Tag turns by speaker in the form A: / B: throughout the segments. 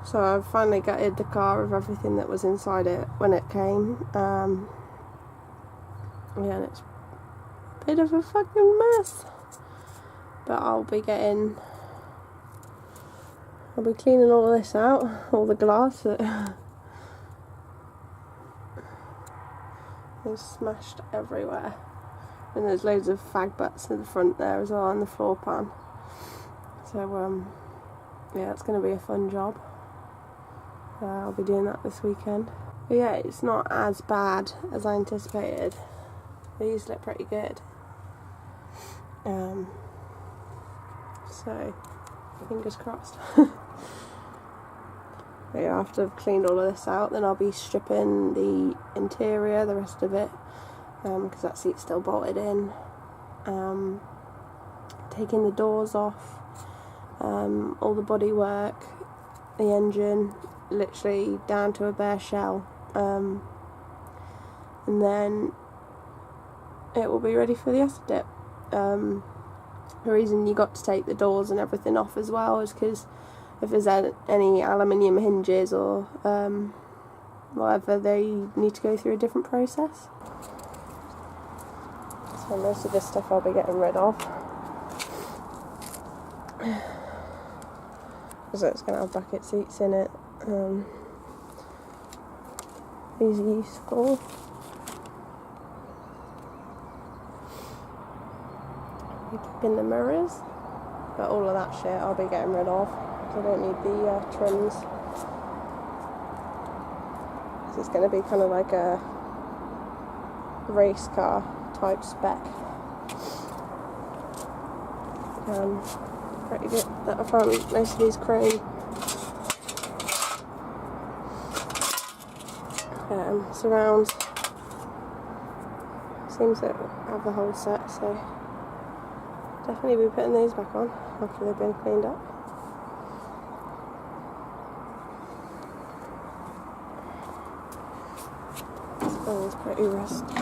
A: So I've finally gutted the car of everything that was inside it when it came. Yeah, and it's a bit of a fucking mess. But I'll be cleaning all of this out, all the glass that is smashed everywhere. And there's loads of fag butts in the front there as well, on the floor pan. So yeah, it's going to be a fun job. I'll be doing that this weekend. But yeah, it's not as bad as I anticipated. These look pretty good. So, fingers crossed. But yeah, after I've cleaned all of this out, then I'll be stripping the interior, the rest of it, because that seat's still bolted in. Taking the doors off, all the bodywork, the engine, literally down to a bare shell, and then it will be ready for the acid dip. The reason you got to take the doors and everything off as well is because if there's any aluminium hinges or whatever, they need to go through a different process. So most of this stuff I'll be getting rid of, because it's going to have bucket seats in it. These are useful. Keeping the mirrors, but all of that shit I'll be getting rid of, because I don't need the trims. So it's going to be kind of like a race car type spec. Pretty good that I found most of these chrome. Surrounds. Seems to have the whole set, so definitely be putting these back on after they've been cleaned up. This one's pretty rusty.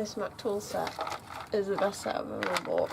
A: This Mac tool set is the best set I've ever bought.